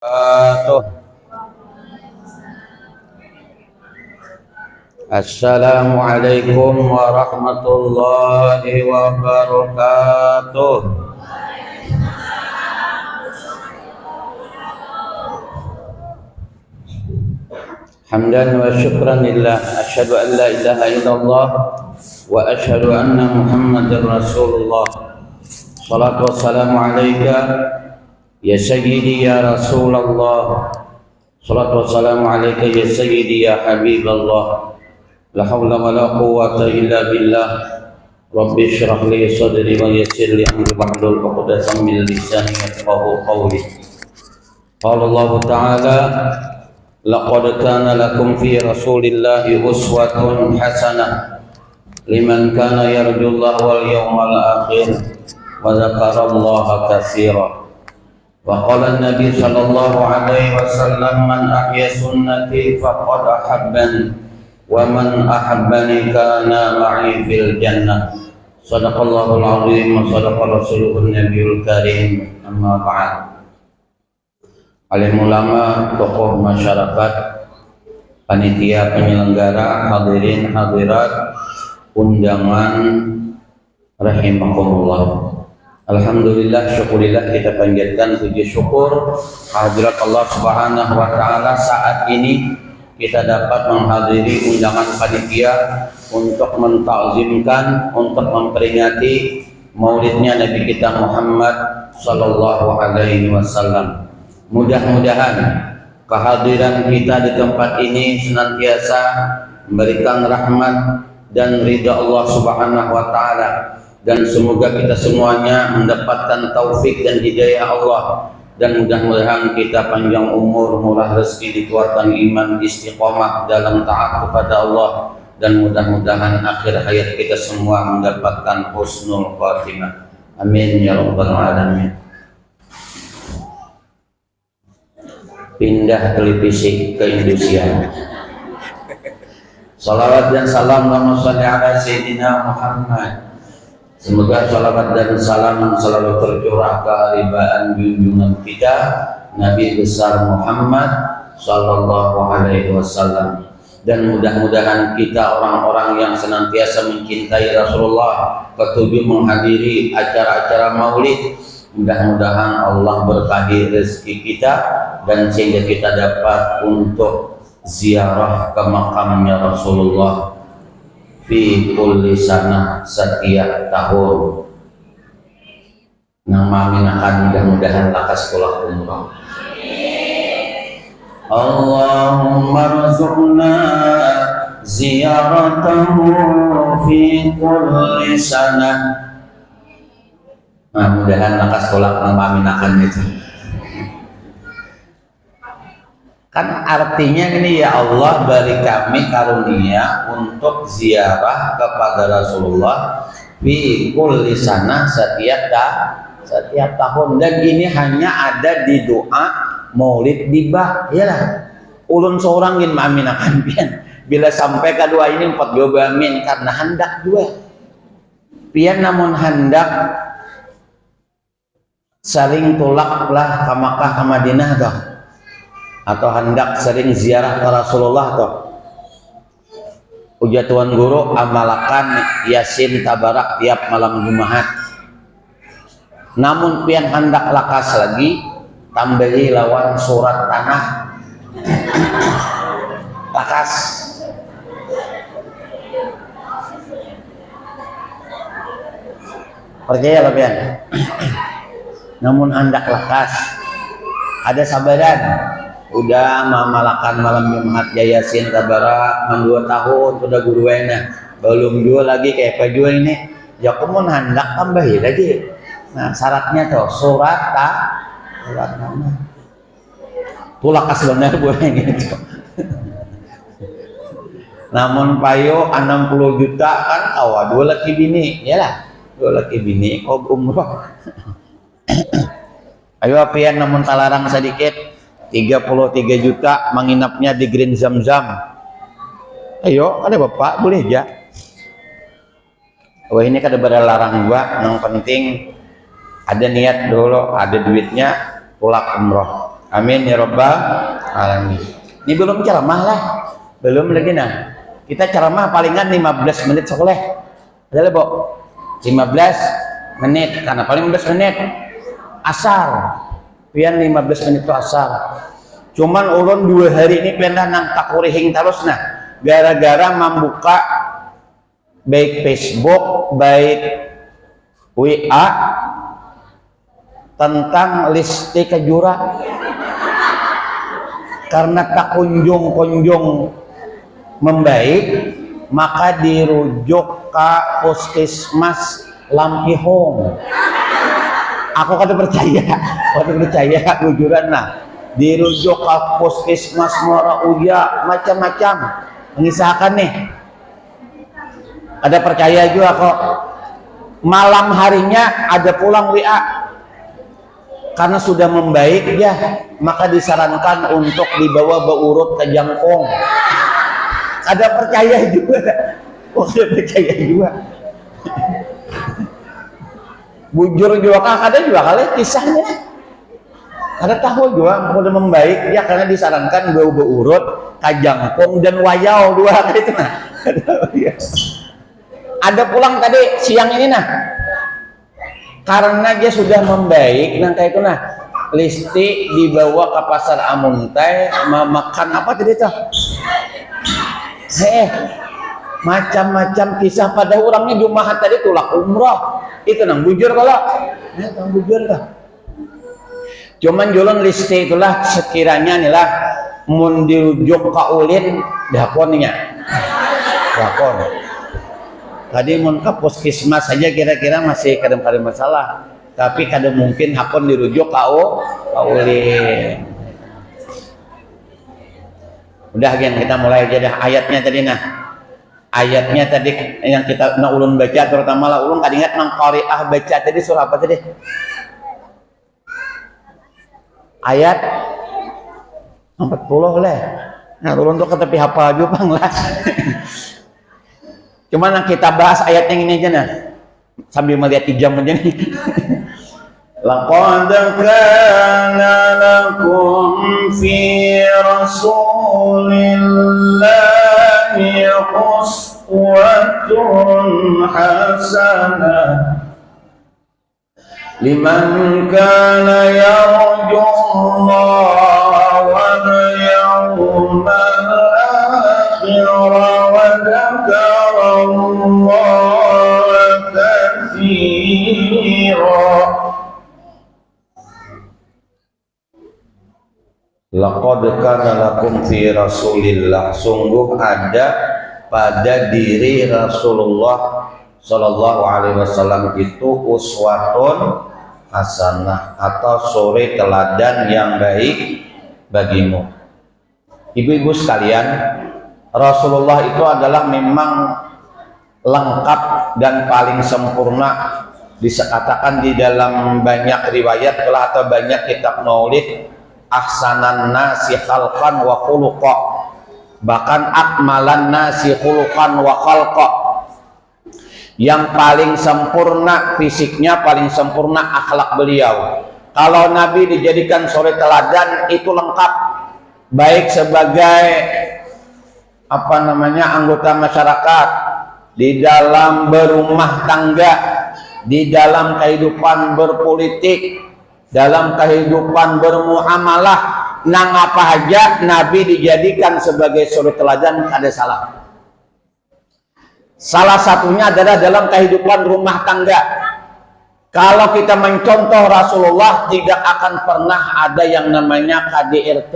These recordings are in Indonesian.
Assalamualaikum warahmatullahi wabarakatuh. Hamdan wa syukran lillah, asyhadu an la ilaha illallah wa asyhadu anna Muhammadar Rasulullah. Shalatu wassalamu alayka ya sayyidi ya Rasulullah. Shalatu wassalamu alayka ya sayyidi ya Habiballah. La hawla wa la quwwata illa billah. Rabbi shrah li sadri wa yassir li amri wahlul 'uqdatam min lisani yafqahu qawli. Qala Allah Ta'ala: laqad kana lakum fi Rasulillahi uswatun hasanah liman kana yarjullaha wal yawmal akhir wa dzakarallaha katsiran. Wa qala an-nabi sallallahu alaihi wasallam: man ahya sunnati faqad ahabbani wa man ahabbani kana ma'i fil jannah. Shadaqallahul azim wa shadaqa rasuluhun nabiyul karim. Amma ba'd. Alim ulama, tokoh masyarakat, panitia penyelenggara, hadirin hadirat undangan rahimakumullah. Alhamdulillah, syukurillah, kita panjatkan puji syukur hadirat Allah Subhanahu wa taala. Saat ini kita dapat menghadiri undangan panitia untuk mentakzimkan, untuk memperingati maulidnya Nabi kita Muhammad sallallahu alaihi wasallam. Mudah-mudahan kehadiran kita di tempat ini senantiasa memberikan rahmat dan ridha Allah Subhanahu wa taala, dan semoga kita semuanya mendapatkan taufik dan hidayah Allah, dan mudah-mudahan kita panjang umur, murah rezeki, dikuatkan iman, istiqomah dalam taat kepada Allah, dan mudah-mudahan akhir hayat kita semua mendapatkan husnul khatimah. Amin ya rabbal alamin. Pindah televisi ke Indonesia. Salawat dan salam ala Sayyidina Muhammad. Semoga salawat dan salam selalu tercurah ke haribaan junjungan kita Nabi besar Muhammad sallallahu alaihi wasallam. Dan mudah-mudahan kita orang-orang yang senantiasa mencintai Rasulullah, ketujuh menghadiri acara-acara maulid, mudah-mudahan Allah berkahi rezeki kita, dan sehingga kita dapat untuk ziarah ke makamnya Rasulullah fi kulli sanah, setiap tahun. Nama minakan mudah-mudahan lakas kula umrah. Allahumma rzuqna ziyaratahu fi kulli sanah. Nah, mudahan lakas kula ngaminakan itu. Kan artinya ini, ya Allah beri kami karunia untuk ziarah kepada Rasulullah fi kulli sanah, setiap tahun. Dan ini hanya ada di doa maulid dibah, yalah. Ulun seorang ingin mengaminakan pian. Bila sampai kedua ini 4 jawab amin, karena hendak dua. Pian namun hendak saling tulaklah ke Makkah ke Madinah toh, atau hendak sering ziarah ke Rasulullah toh. Uja tuan guru amalakan Yasin Tabarak tiap malam Jumat. Namun pian hendak lakas lagi tambahi lawan surat tanah lakas. Percaya lah pian. Namun hendak lakas ada sabaran. Udah mamalakan malam Jumat Yasin Tabarak 2 tahun sudah guru enak, belum jual lagi kayak apa jual ini, ya kamu hendak tambahin lagi. Nah syaratnya tuh surat nama tulak aslinya gue gitu. Namun payo 60 juta kan awal 2 laki bini, ya lah 2 laki bini kau umroh. Ayo apian namun talarang sedikit 33 juta menginapnya di Green Zam-Zam. Ayo ada bapak boleh ya. Wah ini kada berlarang gua, yang penting ada niat dulu, ada duitnya, pulak umroh. Amin ya rabbal alamin. Ini belum ceramah lah, belum lagi nah. Kita ceramah palingan 15 menit sekolah. Ada Bu? 15 menit karena paling 15 menit asar. Pian 15 menit itu asar. Cuman ulun 2 hari ini pindah nang takurihing terus nah. Gara-gara membuka baik Facebook, baik WA tentang listi kejura. Karena tak kunjung membaik, maka dirujuk ke puskesmas Lampihong. Aku kada percaya kujuran nah. Dirujuk ke puskesmas Morauya, macam-macam mengisahkan nih. Ada percaya juga kok. Malam harinya ada pulang WA. Karena sudah membaik ya, maka disarankan untuk dibawa beurut ke Jangkong. Ada percaya juga. Ada percaya juga. Bujur juga ada juga kali kisahnya. Ada tahu juga sudah membaik ya karena disarankan bawa beurut ke Jangkong dan Wayau dua kali itu nah. Ada pulang tadi siang ini nah. Karena dia sudah membaik, nangka itu nah listi dibawa ke pasar Amuntai makan apa tadi tuh? Macam-macam kisah pada orangnya Jumat tadi tulak umroh itu nang bujur kalau, nang bujur tuh. Cuman julun listi itulah sekiranya inilah mun dirujuk ke ulin dakonnya, dakon. Tadi mun ke puskesmas saja kira-kira masih kadang-kadang masalah, tapi kadang mungkin hakon dirujuk ke ulin. Udah gen kita mulai aja dah ayatnya tadi nah. Ayatnya tadi yang kita ulun baca terutama lah ulun kad ingat nang qari'ah baca tadi surah apa tadi? Ayat 40 lah. Nah ulun tuh ke tepi hafal juga bang lah. Cuman yang kita bahas ayat yang ini aja nah. Sambil melihat jam aja nih. Laqad kana lakum fi rasulillahi uswatun hasanah liman kana yarju Allah wal yawmal akhir wa dzakara Allah katsira. Laqad kana lakum fi Rasulillah, sungguh ada pada diri Rasulullah sallallahu alaihi wasallam itu uswatun hasanah atau suri teladan yang baik bagimu. Ibu-ibu sekalian, Rasulullah itu adalah memang lengkap dan paling sempurna, dikatakan di dalam banyak riwayat atau banyak kitab maulid, ahsanan nasi khalqan wa khuluqa, bahkan akmalan nasi khuluqan wa khalqa, yang paling sempurna fisiknya, paling sempurna akhlak beliau. Kalau Nabi dijadikan suri teladan itu lengkap, baik sebagai anggota masyarakat, di dalam berumah tangga, di dalam kehidupan berpolitik, dalam kehidupan bermuamalah, nang apa aja Nabi dijadikan sebagai suri teladan, ada salah. Salah satunya adalah dalam kehidupan rumah tangga. Kalau kita mencontoh Rasulullah, tidak akan pernah ada yang namanya KDRT.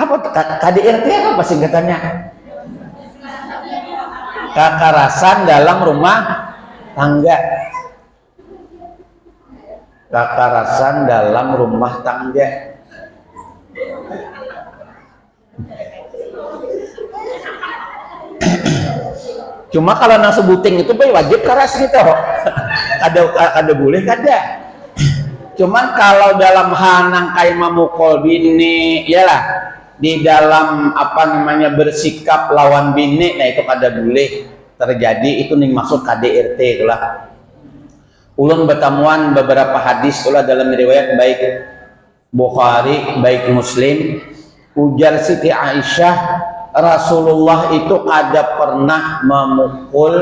Apa KDRT apa singkatannya? Kekerasan dalam rumah tangga. Kekerasan dalam rumah tangga. Cuma kalau nang sebuting itu wajib keras gitu. Ada boleh kada. Cuman kalau dalam hanang kayak memukul bini, iyalah di dalam bersikap lawan bini, nah itu kada boleh terjadi. Itu nih maksud KDRT itulah. ulun bertemuan beberapa hadis ulah dalam riwayat baik Bukhari baik Muslim, ujar Siti Aisyah, Rasulullah itu kada pernah memukul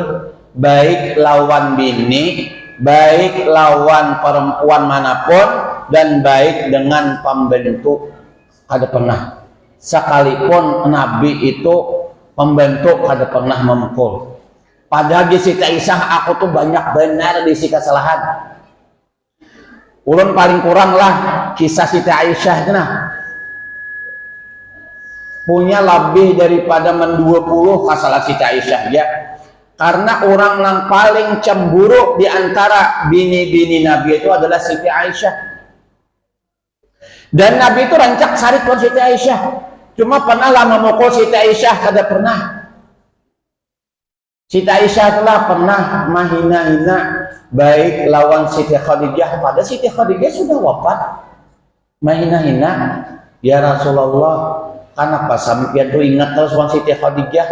baik lawan bini, baik lawan perempuan manapun, dan baik dengan pembentuk, kada pernah. Sekalipun Nabi itu pembentuk, kada pernah memukul. Padahal di Siti Aisyah, aku tuh banyak benar di si kesalahan. Ulun paling kurang lah kisah Siti Aisyah itu nah punya lebih daripada 20 kasalah Siti Aisyah ya. Karena orang yang paling cemburu di antara bini-bini Nabi itu adalah Siti Aisyah. Dan Nabi itu rancak sarik pun Siti Aisyah. Cuma pernah lah memukul Siti Aisyah, kada pernah. Siti Aisyah telah pernah mahina-hina baik lawan Siti Khadijah, pada Siti Khadijah sudah wafat. Mahina-hina, ya Rasulullah, kenapa sampeyan tuh ingat terus wan Siti Khadijah?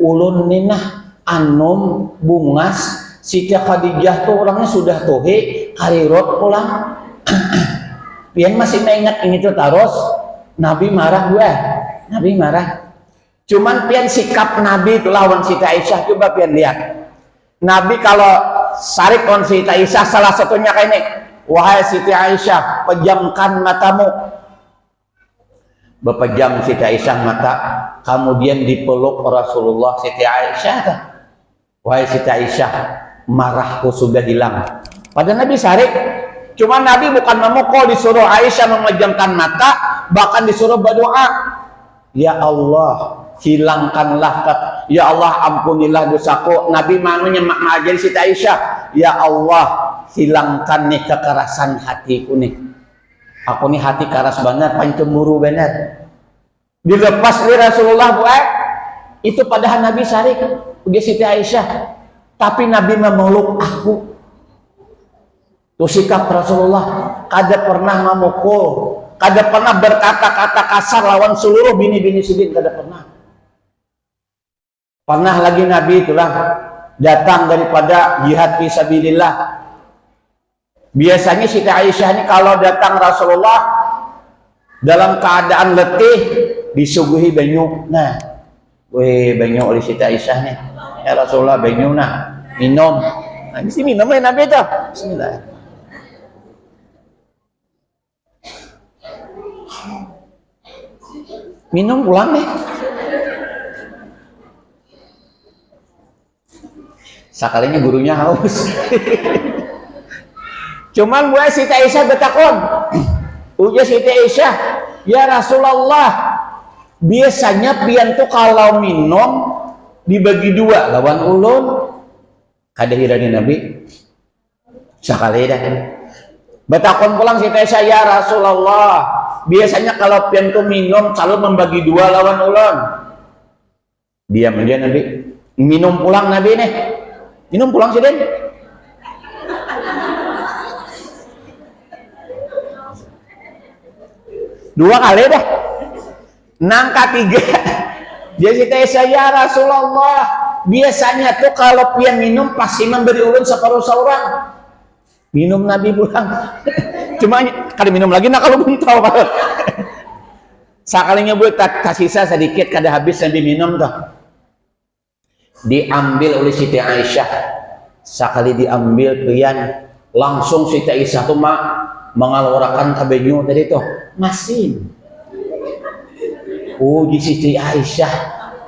Ulun ninah anum bungas Siti Khadijah tuh orangnya sudah tuhe karirot pulang. Pian masih ingat ini tuh terus. Nabi marah gue, Nabi marah. Cuman pian sikap Nabi itu lawan Siti Aisyah, coba pian lihat. Nabi kalau sarik on Siti Aisyah salah satunya kayak ini, wahai Siti Aisyah, pejamkan matamu. Bepejam Siti Aisyah mata, kemudian dipeluk Rasulullah. Siti Aisyah, wahai Siti Aisyah, marahku sudah hilang. Padahal Nabi sarik, cuma Nabi bukan memukul, disuruh Aisyah memejamkan mata, bahkan disuruh berdoa, ya Allah, hilangkanlah, ya Allah ampunilah dosaku. Nabi manunya mengajari Siti Aisyah, ya Allah hilangkan nih kekerasan hatiku nih, aku nih hati keras banget, pencemburu banget. Dilepas oleh Rasulullah buat itu, padahal Nabi sarik udah Siti Aisyah, tapi Nabi memeluk aku. Tuh sikap Rasulullah, kada pernah memukul, kada pernah berkata-kata kasar lawan seluruh bini-bini sidin, kada pernah. Pernah lagi Nabi itulah datang daripada jihad fisabilillah. Biasanya Siti Aisyah ini kalau datang Rasulullah dalam keadaan letih disuguhi banyu. Nah, weh banyu oleh Siti Aisyah nih. Ya Rasulullah banyu nah, minum. Nah, mesti minum lah Nabi itu. Bismillah. Minum pulang nih. Sekalinya gurunya haus. Cuman gue Siti Aisyah betakon. Uja Siti Aisyah, ya Rasulullah, biasanya pian tuh kalau minum dibagi dua lawan ulun. Kada hirani Nabi. Sekali dah. Betakon pulang Siti Aisyah, ya Rasulullah, biasanya kalau pian tuh minum selalu membagi dua lawan ulun. Diam aja Nabi. Minum pulang Nabi nih. Minum pulang sih Den. Dua kali dah. Nangka tiga. Dia Siti Aisyah, ya Rasulullah, biasanya tuh kalau pian minum pasti memberi ulun separuh seorang. Minum Nabi pulang. Cuma kada minum lagi nah kalau belum tahu. Sekalinya buat kasih sedikit kada habis Nabi minum tuh. Diambil oleh Siti Aisyah. Sekali diambil pian langsung Siti Aisyah tuh mengeluarkan kabenyu tadi tuh masin. Di Siti Aisyah,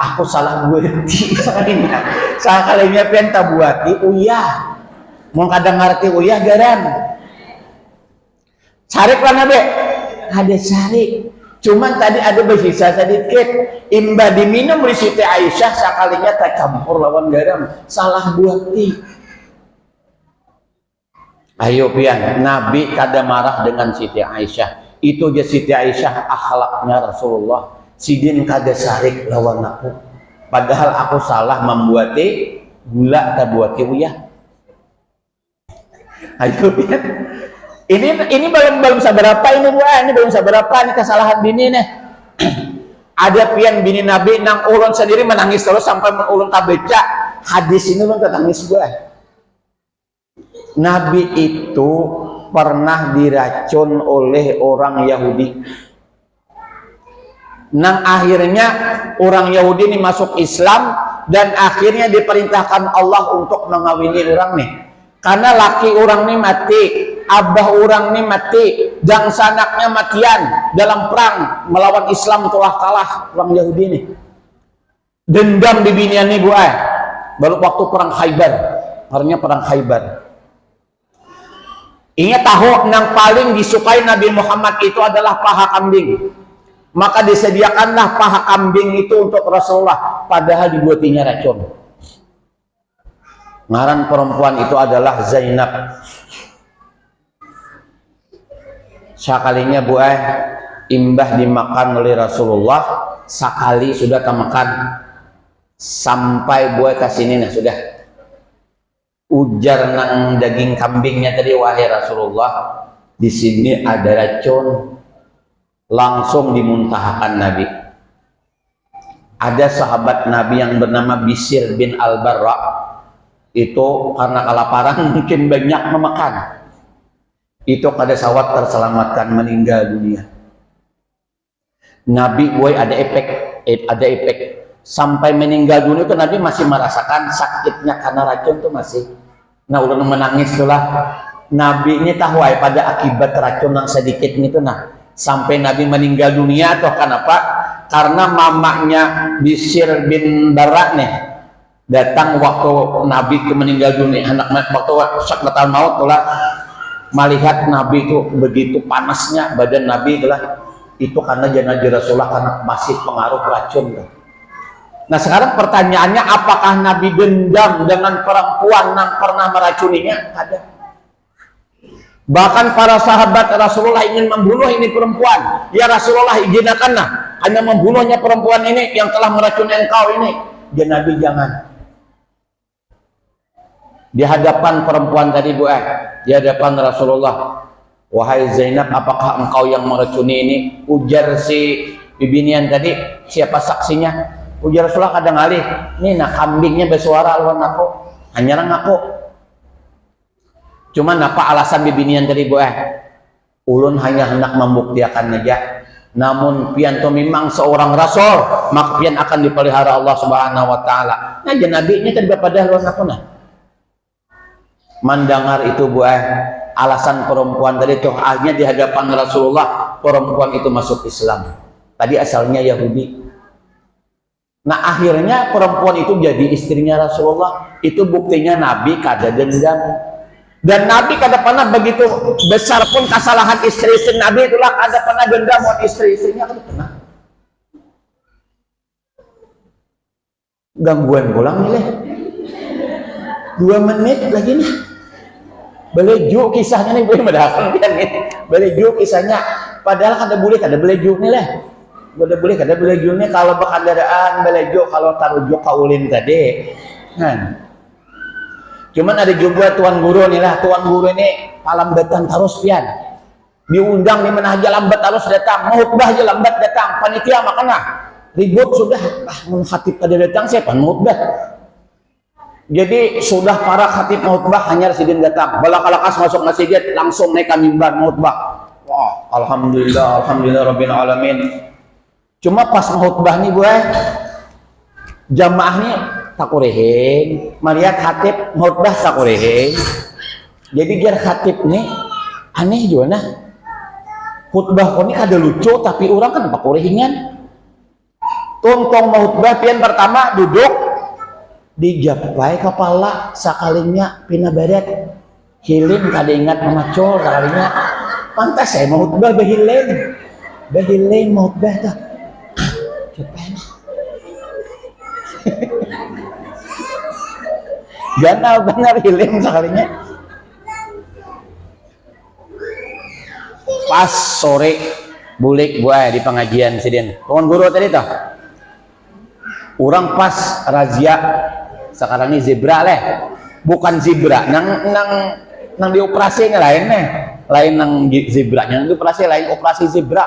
aku salah buati sekalinya pian tak buati uyah. Mau kadang ngerti uyah garan. Sarik lah Nabi. Ada sarik. Cuman tadi ada bersisa sedikit. Imba diminum oleh Siti Aisyah sekalinya tak campur lawan garam. Salah buati. Ayo pian, Nabi kada marah dengan Siti Aisyah. Itu aja Siti Aisyah akhlaknya Rasulullah. Sidin kada sarik lawan aku. Padahal aku salah membuati gula tak buati uyah. Ayo pian. Ini belum seberapa ini Bu. Ini belum seberapa ini kesalahan bini nih. Ada pian bini Nabi nang ulun sendiri menangis terus sampai ulun tak baca hadis ini ulun tak nangis Bu. Nabi itu pernah diracun oleh orang Yahudi. Nang akhirnya orang Yahudi ini masuk Islam dan akhirnya diperintahkan Allah untuk mengawini orang nih. Karena laki orang ini mati, abah orang ini mati, dan sanaknya matian dalam perang melawan Islam telah kalah orang Yahudi ini. Dendam di binian ini baru waktu perang Khaybar, akhirnya perang Khaybar. Ingat tahu yang paling disukai Nabi Muhammad itu adalah paha kambing. Maka disediakanlah paha kambing itu untuk Rasulullah, padahal dibuatinya racun. Ngaran perempuan itu adalah Zainab. Sekalinya imbah dimakan oleh Rasulullah, sekali sudah makan sampai ke sini nah sudah. Ujar nang daging kambingnya tadi, wahai Rasulullah, di sini ada racun. Langsung dimuntahkan Nabi. Ada sahabat Nabi yang bernama Bishr bin Al-Barra, itu karena kelaparan mungkin banyak memakan, itu kada sawat terselamatkan, meninggal dunia. Nabi ada efek sampai meninggal dunia itu Nabi masih merasakan sakitnya karena racun itu masih. Nah udah menangis itulah Nabi ini tahu pada akibat racun yang sedikit itu sampai Nabi meninggal dunia. Atau kenapa? Karena mamanya Bishr bin Barra nih datang waktu Nabi itu meninggal dunia, anak waktu sakratul maut telah melihat Nabi itu begitu panasnya badan Nabi itu karena jenazah Rasulullah karena masih pengaruh racun. Nah sekarang pertanyaannya, apakah Nabi dendam dengan perempuan yang pernah meracuninya? Ada. Bahkan para sahabat Rasulullah ingin membunuh ini perempuan. Ya Rasulullah, izinkanlah hanya membunuhnya perempuan ini yang telah meracuni engkau ini. Ya Nabi jangan. Di hadapan perempuan tadi di hadapan Rasulullah, wahai Zainab, apakah engkau yang meracuni ini? Ujar si bibinian tadi, siapa saksinya? Ujar Rasulullah kadang alih, ini kambingnya bersuara lawan aku, hanya aku. Cuman apa alasan bibinian tadi ulun hanya hendak membuktikan aja. Namun pian to memang seorang rasul, maka pian akan dipelihara Allah Subhanahu wa taala. Nah, Nabi ini tadi pada lawan aku Mendengar itu alasan perempuan tadi tuh akhirnya di hadapan Rasulullah perempuan itu masuk Islam. Tadi asalnya Yahudi. Nah akhirnya perempuan itu jadi istrinya Rasulullah. Itu buktinya Nabi kada dendam. Dan Nabi kada pernah begitu besar pun kesalahan istri-istri Nabi itulah kada pernah dendam buat istri-istrinya, kada pernah. Gangguan pulang nih 2 menit lagi nih. Beleju kisahnya nih boleh mendahkan nih. Beleju kisahnya padahal kada boleh beleju nih lah. Boleh kada beleju nih kalau berkendaraan beleju, kalau tarujuk kaulin tadi. Cuman ada juga tuan guru nih lah, tuan guru ini palambatan terus pian. Diundang di mana aja lambat terus datang, mau khutbah aja lambat datang, panitia makanya ribut sudah, khatib kada datang siapa mau khutbah. Jadi sudah para khatib mau khutbah hanya residen datang, balak-alakas masuk masjid langsung naik ke mimbar mau khutbah. Wah, alhamdulillah rabbil alamin. Cuma pas mau khutbah nih jamaahnya takureheng, melihat khatib khutbah takureheng. Jadi biar khatib nih aneh juga khutbah ini kada lucu tapi orang kan takurehingan. Tungtong mau khutbah pian pertama duduk dijapai kepala sakalinya pina baret hilim kada ingat memacol sakalinya pantas saya mau khutbah bahilim mau khutbah dah japai ganal benar hilim sekalinya. Pas sore bulik di pengajian sidin kawan guru tadi toh orang pas razia sekarang ini zebra bukan zebra nang dioperasi lain nang zebra yang dioperasi lain operasi zebra.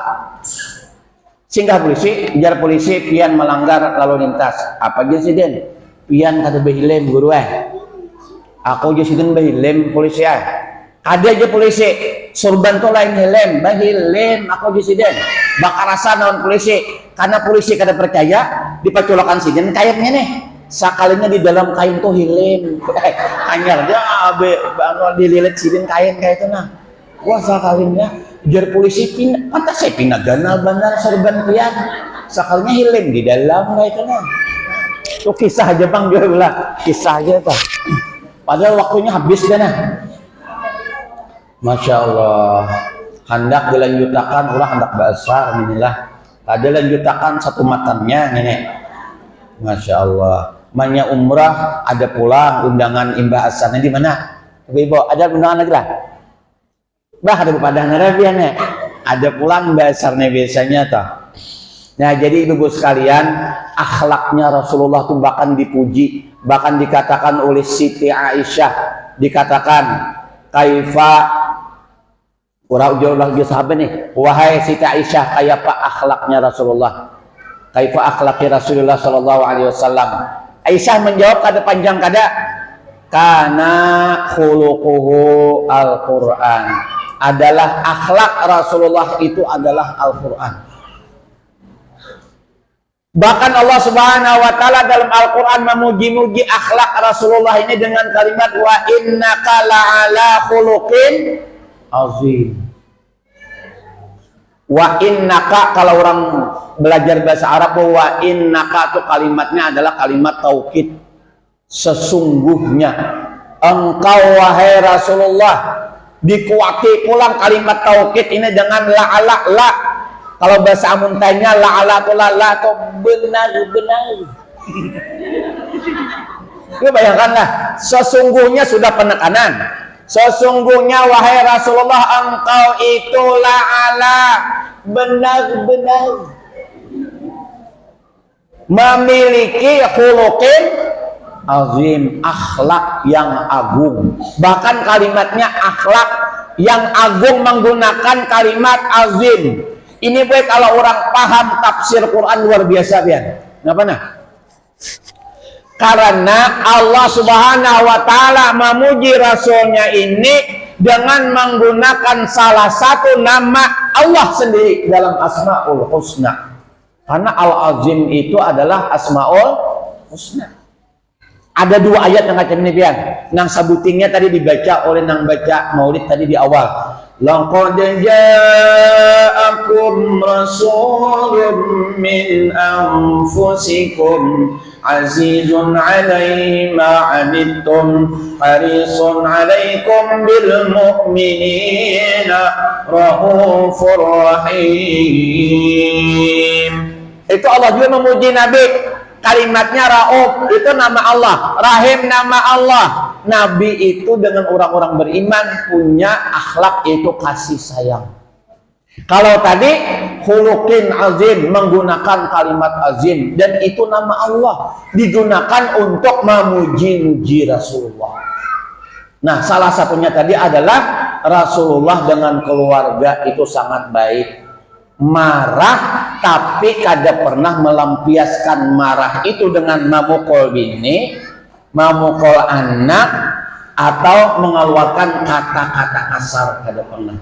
Singgah polisi, jar polisi pian melanggar lalu lintas. Apa aja sih den? Pian kata behilem guru Aku aja sidin bahilem polisi Ada aja polisi surban tuh lain helm, bahilem aku aja sidin. Bakar rasa naon polisi karena polisi kada percaya dipaculakan sidin kayaknya nih. Sakalinya di dalam kain tuh hilem anyar dia dililit sidin kain kayak itu nah. Wah sakalinya jar polisi pantas saya pinagana bandar sorban lihat sakalinya hilem di dalam kayak itu nah. Itu kisah aja bang dia bilang kisah aja tuh. Padahal waktunya habis kan nah. Masya Allah hendak dilanjutakan ulah hendak basar inilah ada lanjutakan satu matannya nenek. Masya Allah Manya umrah ada pulang undangan Imbah Hasannya di mana? Ibu ada undangan lagi lah. Bah ada pada narabiannya. Ada pulang Imbah Hasannya biasanya toh. Nah jadi ibu sekalian akhlaknya Rasulullah tuh bahkan dipuji, bahkan dikatakan oleh Siti Aisyah dikatakan kaifa urang jauh lagi sahabat nih. Wahai Siti Aisyah kayak apa akhlaknya Rasulullah? Kaifa akhlaqi Rasulullah sallallahu alaihi wasallam? Aisyah menjawab kada panjang kada kana khuluquhu Al-Qur'an adalah akhlak Rasulullah itu adalah Al-Qur'an. Bahkan Allah Subhanahu wa taala dalam Al-Qur'an memuji-muji akhlak Rasulullah ini dengan kalimat wa innaka la'ala khuluqin azim. Wa innaka kalau orang belajar bahasa Arab wa innaka itu kalimatnya adalah kalimat taukid sesungguhnya engkau wahai Rasulullah dikuati pulang kalimat taukid ini dengan la'ala la kalau bahasa amuntanya la'ala tu la tu benar-benar lu bayangkanlah sesungguhnya sudah penekanan sesungguhnya wahai Rasulullah engkau itu la'ala benar-benar memiliki khuluqin azim akhlak yang agung bahkan kalimatnya akhlak yang agung menggunakan kalimat azim ini boy kalau orang paham tafsir Quran luar biasa biar ngapa nah karena Allah Subhanahu wa taala memuji rasulnya ini dengan menggunakan salah satu nama Allah sendiri dalam Asmaul Husna. Karena Al-Azim itu adalah Asmaul Husna. Ada dua ayat yang macam ini pian. Nang sabutingnya tadi dibaca oleh nang baca Maulid tadi di awal. Laqad ja'akum rasulun min anfusikum azizun 'alaihi ma 'anittum harisun 'alaikum bil mu'minina raufur rahim. Itu Allah juga memuji Nabi. Kalimatnya Rauf itu nama Allah, Rahim nama Allah. Nabi itu dengan orang-orang beriman punya akhlak itu kasih sayang. Kalau tadi khuluqin azim menggunakan kalimat azim dan itu nama Allah digunakan untuk memuji-muji Rasulullah. Nah, salah satunya tadi adalah Rasulullah dengan keluarga itu sangat baik. Marah tapi kada pernah melampiaskan marah itu dengan memukul bini, memukul anak atau mengeluarkan kata-kata kasar, kada pernah.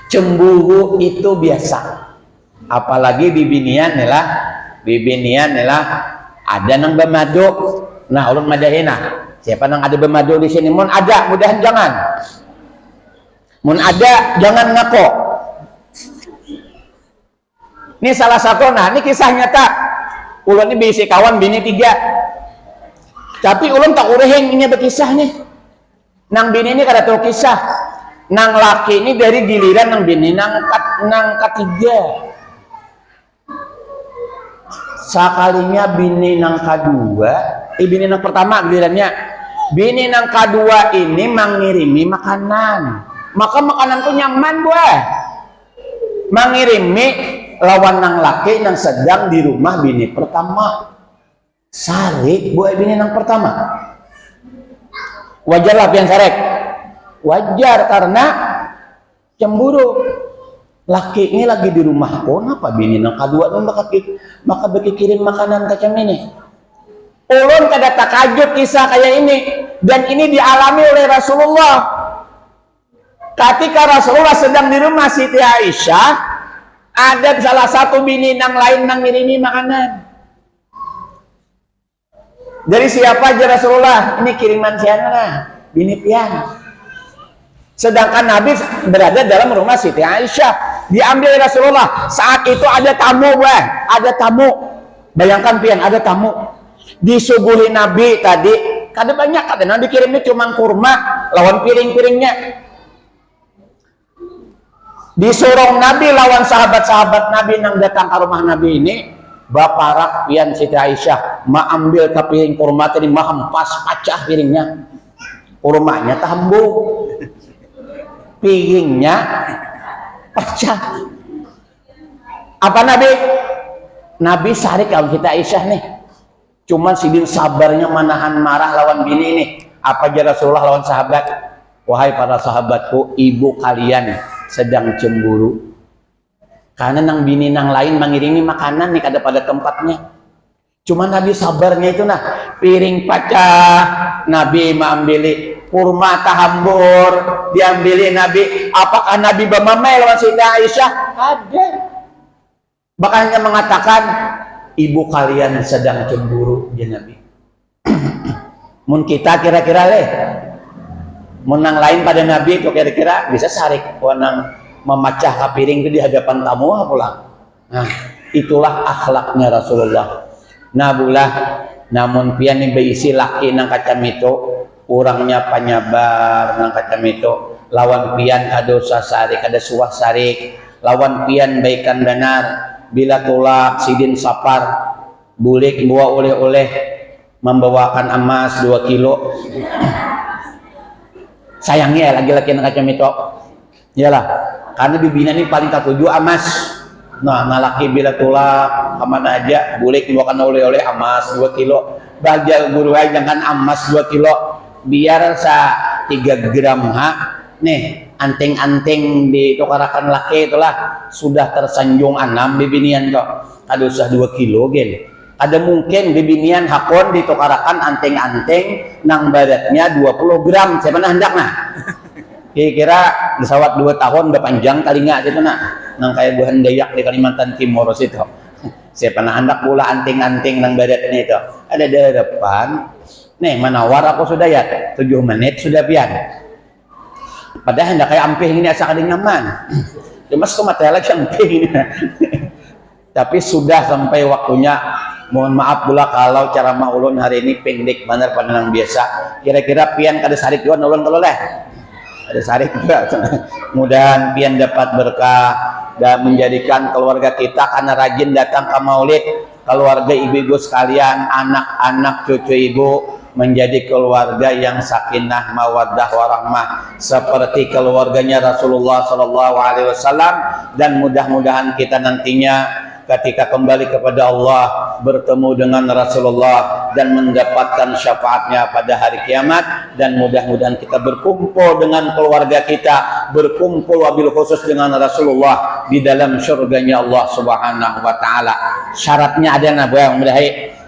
Cemburu itu biasa. Apalagi bibinian adalah ada nang bemadu. Nah, ulun madahina. Siapa nang ada bemadu di sini? Mun ada, mudahan jangan. Mun ada, jangan ngaku. Ini salah satu, nah ini kisah nyata. Ulun ini bisi kawan bini 3. Tapi ulun tak urehing ini berkisah nih. Nang bini ini kada tahu kisah. Nang laki ini dari giliran nang bini nang ketiga. Sakalinya bini nang kedua, bini nang pertama gilirannya. Bini nang kedua ini mengirimi makanan. Maka makanan tuh nyaman buah. Mengirimi lawan nang laki nang sedang di rumah bini pertama. Sarik buat bini nang pertama. Wajar lah pian sarek. Wajar karena cemburu. Laki ini lagi di rumah. Oh, kenapa bini nang kedua maka bagi kirim makanan kacang ini. Ulun kada takajub kisah kayak ini, dan ini dialami oleh Rasulullah. Ketika Rasulullah sedang di rumah Siti Aisyah, ada salah satu bini nang lain nang ngirimi makanan. Dari siapa aja Rasulullah? Ini kiriman siapa? Bini pian. Sedangkan Nabi berada dalam rumah Siti Aisyah. Diambil Rasulullah. Saat itu ada tamu, ada tamu. Bayangkan pian, ada tamu. Disuguhi Nabi tadi. Kada banyak, kada Nabi kirimnya cuma kurma lawan piring-piringnya. Disuruh Nabi lawan sahabat-sahabat Nabi yang datang ke rumah Nabi ini. Baparak pian Siti Aisyah ma ambil ke piring kurma tadi, ma hempas pacah piringnya, kurmanya tambung, piringnya pecah. Apa Nabi sarik kalau Siti Aisyah nih, cuman sidin sabarnya menahan marah lawan bini ini. Apa aja Rasulullah lawan sahabat? Wahai para sahabatku, ibu kalian sedang cemburu karena nang bini nang lain mengirimi makanan nih kada pada tempatnya. Cuma Nabi sabarnya itu piring pecah, Nabi mengambil kurma tahambur, diambil Nabi. Apakah Nabi bermamai lawan Siti Aisyah? Ada. Bahkan mengatakan ibu kalian sedang cemburu ya Nabi. Mun kita kira-kira mun nang lain pada Nabi itu kira-kira bisa sarik wanang memecah piring itu di hadapan tamu pula. Nah, itulah akhlaknya Rasulullah. Nabulah namun pian ni beisi laki nang kacam itu, orangnya panyabar nang kacam itu. Lawan pian ada dosa sarik, ada suah sarik. Lawan pian baikan benar. Bila tolak sidin sapar, bulik bawa oleh-oleh, membawakan emas 2 kilo. Sayangnya laki-laki nang kacam itu. Iyalah, karena bibina ini paling katuju emas. Nah, laki bila tolak kemana aja, boleh keluarkan oleh-oleh emas 2 kilo. Belajar guru aja jangan emas 2 kilo, biar sa 3 gram nih anting-anting ditukarakan laki itulah sudah tersanjung 6 bibinian kok. Ada usah 2 kilo gen. Ada mungkin bibinian hakon ditukarakan anting-anting nang badatnya 20 gram. Siapa hendak kira-kira disawat 2 tahun udah panjang telinga situ nang kayak buhan Dayak di Kalimantan Timur situ. Siapa hendak pula anting-anting nang badatnya itu. Ada di depan. Nih menawar aku sudah ya 7 menit sudah pian. Padahal hendak kayak ampih ini asa kadang nyaman. Cuma sekematnya lagi ampih ini. Tapi sudah sampai waktunya. Mohon maaf pula kalau cara maulun hari ini pendek benar pada yang biasa. Kira-kira pian kada sarik jual ulun kalau ada sarik juga. Mudah-mudahan pian dapat berkah dan menjadikan keluarga kita karena rajin datang ke maulid, keluarga ibu-ibu sekalian, anak-anak cucu ibu menjadi keluarga yang sakinah mawaddah warahmah seperti keluarganya Rasulullah SAW. Dan mudah-mudahan kita nantinya ketika kembali kepada Allah bertemu dengan Rasulullah dan mendapatkan syafaatnya pada hari kiamat. Dan mudah-mudahan kita berkumpul dengan keluarga kita, berkumpul wabil khusus dengan Rasulullah di dalam surganya Allah Subhanahu wa taala. Syaratnya ada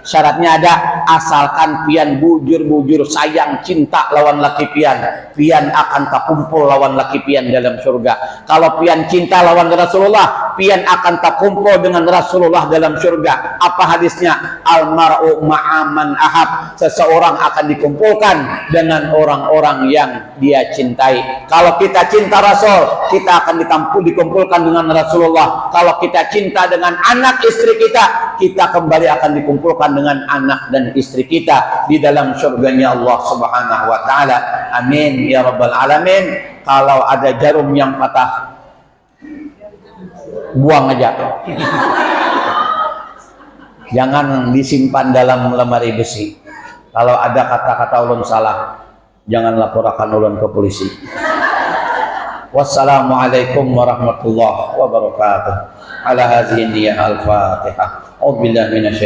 syaratnya ada, asalkan pian bujur-bujur sayang cinta lawan laki pian akan tak kumpul lawan laki pian dalam surga. Kalau pian cinta lawan Rasulullah, pian akan tak kumpul dengan Rasulullah dalam surga. Apa hadisnya? Almar'u ma'aman ahab, seseorang akan dikumpulkan dengan orang-orang yang dia cintai. Kalau kita cinta Rasul, kita akan dikumpulkan dengan Rasulullah. Kalau kita cinta dengan anak istri kita kembali akan dikumpulkan dengan anak dan istri kita di dalam surganya Allah Subhanahu wa taala. Amin ya rabbal alamin. Kalau ada jarum yang patah, buang aja. Jangan disimpan dalam lemari besi. Kalau ada kata-kata ulun salah, jangan laporkan ulun ke polisi. Wassalamualaikum warahmatullahi wabarakatuh. Ala hadhihi al-Fatihah. A'udzu billahi minasy